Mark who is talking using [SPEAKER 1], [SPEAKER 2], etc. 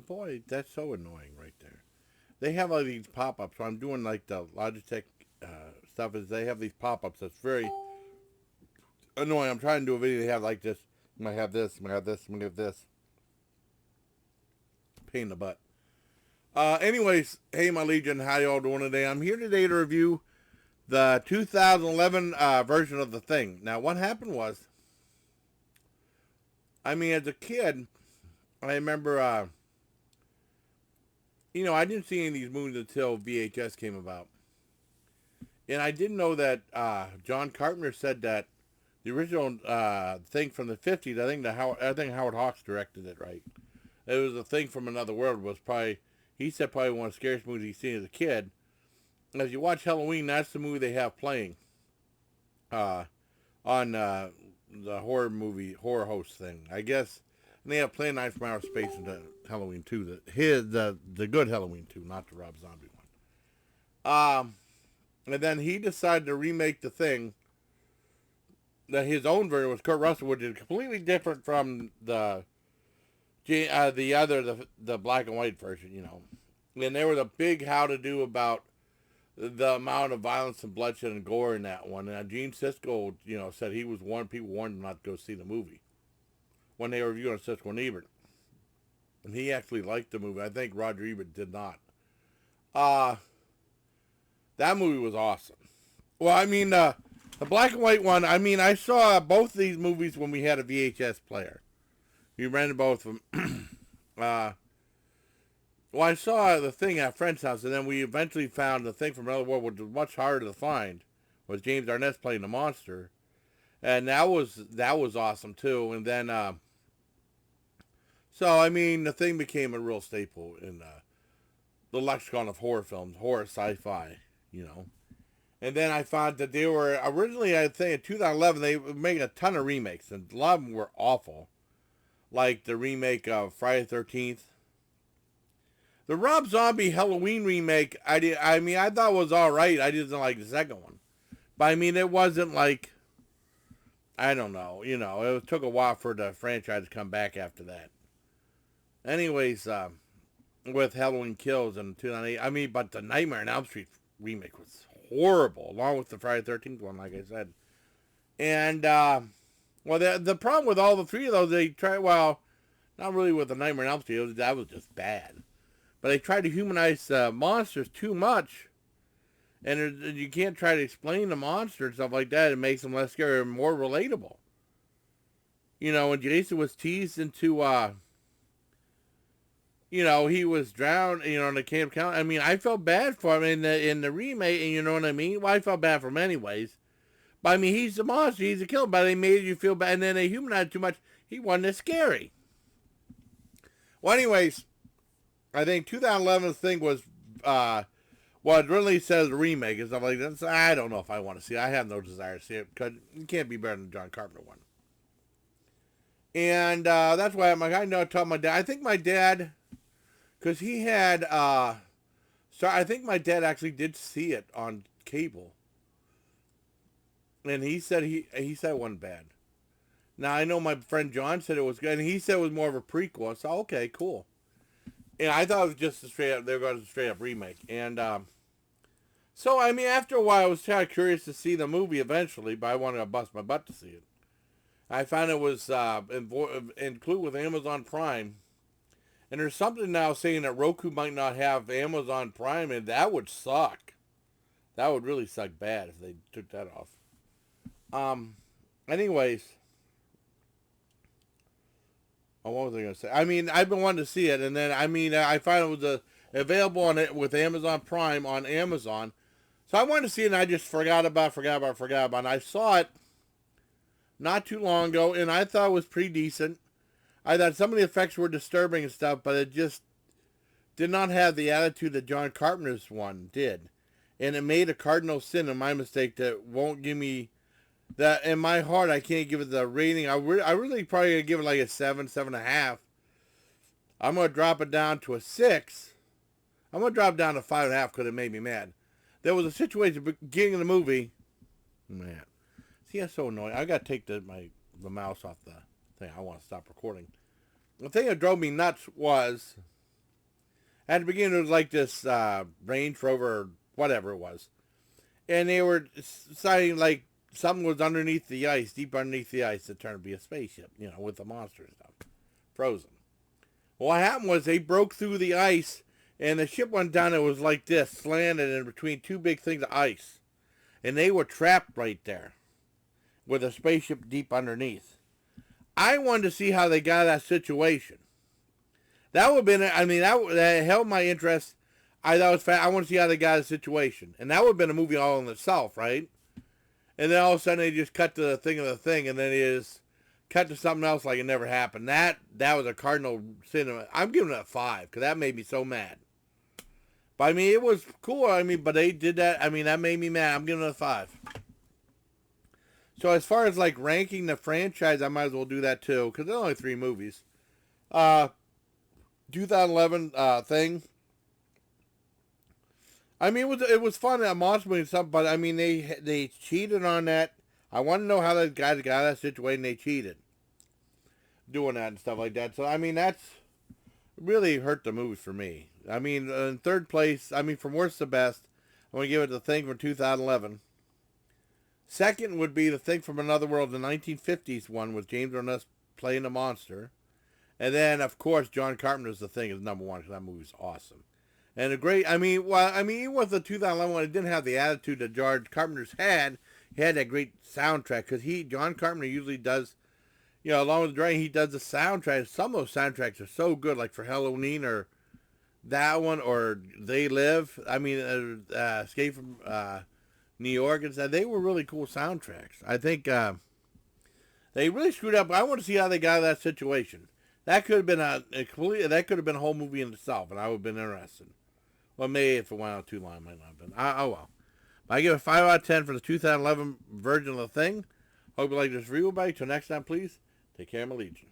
[SPEAKER 1] Boy, that's so annoying right there. They have all these pop-ups. So I'm doing like the Logitech stuff. Is they have these pop-ups that's very annoying. I'm trying to do a video. They have like this. You might have this. You might have this. You might have this. Pain in the butt. Anyways, hey my Legion, how y'all doing today? I'm here today to review the 2011 version of The Thing. Now, what happened was, as a kid, I remember, I didn't see any of these movies until VHS came about. And I didn't know that John Carpenter said that the original Thing from the 50s, I think Howard Hawks directed it, right? It was A Thing from Another World was probably, he said probably one of the scariest movies he's seen as a kid. And if you watch Halloween, that's the movie they have playing on the horror host thing. I guess and they have Plan 9 from Outer Space into Halloween 2. The good Halloween 2, not the Rob Zombie one. And then he decided to remake The Thing. That his own version was Kurt Russell, which is completely different from the black and white version, And there was a big how to do about the amount of violence and bloodshed and gore in that one. And Gene Siskel, said people warned him not to go see the movie when they were reviewing Siskel and Ebert. And he actually liked the movie. I think Roger Ebert did not. That movie was awesome. Well, the black and white one, I saw both these movies when we had a VHS player. We rented both of them. Well, I saw The Thing at a friend's house, and then we eventually found The Thing from Another World, which was much harder to find. Was James Arness playing the monster, and that was awesome too. And then, The Thing became a real staple in the lexicon of horror films, horror sci-fi, And then I found that they were originally, I think, in 2011, they were making a ton of remakes, and a lot of them were awful, like the remake of Friday the 13th. The Rob Zombie Halloween remake, I thought was all right. I didn't like the second one, but it wasn't like, I don't know, it took a while for the franchise to come back after that. Anyways, with Halloween Kills in 2008, but the Nightmare on Elm Street remake was horrible, along with the Friday the 13th one, like I said. And the problem with all the three of those, they try not really with the Nightmare on Elm Street, that was just bad. But they try to humanize monsters too much. And you can't try to explain the monster and stuff like that. It makes them less scary and more relatable. When Jason was teased into, he was drowned, in the Camp Callan. I felt bad for him in the remake, and you know what I mean? Well, I felt bad for him anyways. But, he's the monster. He's a killer. But they made you feel bad. And then they humanized too much. He wasn't as scary. Well, anyways, I think 2011's Thing was, it really says a remake and stuff like that. So I don't know if I want to see it. I have no desire to see it because it can't be better than the John Carpenter one. And that's why I told my dad. I think my dad, because he had, I think my dad actually did see it on cable. And he said it wasn't bad. Now, I know my friend John said it was good, and he said it was more of a prequel. So, okay, cool. And I thought it was just they were going to straight up remake. And after a while, I was kind of curious to see the movie eventually, but I wanted to bust my butt to see it. I found it was included with Amazon Prime. And there's something now saying that Roku might not have Amazon Prime, and that would suck. That would really suck bad if they took that off. Anyways. Oh, what was I going to say? I've been wanting to see it, and then, I found it was available on it with Amazon Prime on Amazon. So I wanted to see it, and I just forgot about it. And I saw it not too long ago, and I thought it was pretty decent. I thought some of the effects were disturbing and stuff, but it just did not have the attitude that John Carpenter's one did. And it made a cardinal sin, and my mistake, that won't give me that. In my heart, I can't give it the rating. I really probably going to give it like a 7, 7.5. I'm going to drop it down to a 6. I'm going to drop it down to 5.5 because it made me mad. There was a situation at the beginning of the movie. Man. See, that's so annoying. I got to take the mouse off the thing. I want to stop recording. The thing that drove me nuts was At the beginning, it was like this Range Rover, or whatever it was, and they were deciding like something was underneath the ice, deep underneath the ice, that turned to be a spaceship, with the monster and stuff, frozen. Well, what happened was they broke through the ice, and the ship went down. It was like this, slanted in between two big things of ice, and they were trapped right there with a spaceship deep underneath. I wanted to see how they got out of that situation. That would have been, that held my interest. I thought it was I want to see how they got out of the situation. And that would have been a movie all in itself, right? And then all of a sudden they just cut to the thing of the thing, and then it is cut to something else like it never happened. That was a cardinal sin. I'm giving it a 5, because that made me so mad. But I mean, it was cool. But they did that. That made me mad. I'm giving it a 5. So as far as like ranking the franchise, I might as well do that too, because there's only 3 movies. 2011 thing. It was fun, that monster movie and stuff, but they cheated on that. I want to know how those guys got out of that situation. They cheated doing that and stuff like that. So that's really hurt the movie for me. In third place, from worst to best, I'm gonna give it The Thing from 2011. Second would be The Thing from Another World, the 1950s one with James Arness playing the monster. And then, of course, John Carpenter's The Thing is number 1, because that movie's awesome. And a great, even with the 2011 one, it didn't have the attitude that George Carpenter's had. He had that great soundtrack, because John Carpenter usually does, along with the directing, he does the soundtrack. Some of those soundtracks are so good, like for Halloween, or that one, or They Live. Escape from New York, and they were really cool soundtracks. I think they really screwed up. I want to see how they got out of that situation. That could have been that could have been a whole movie in itself, and I would have been interested. Well, maybe if it went out too long, it might not have been. Oh well. But I give it a 5 out of 10 for the 2011 version of The Thing. Hope you like this review, buddy. Till next time, please take care, my legion.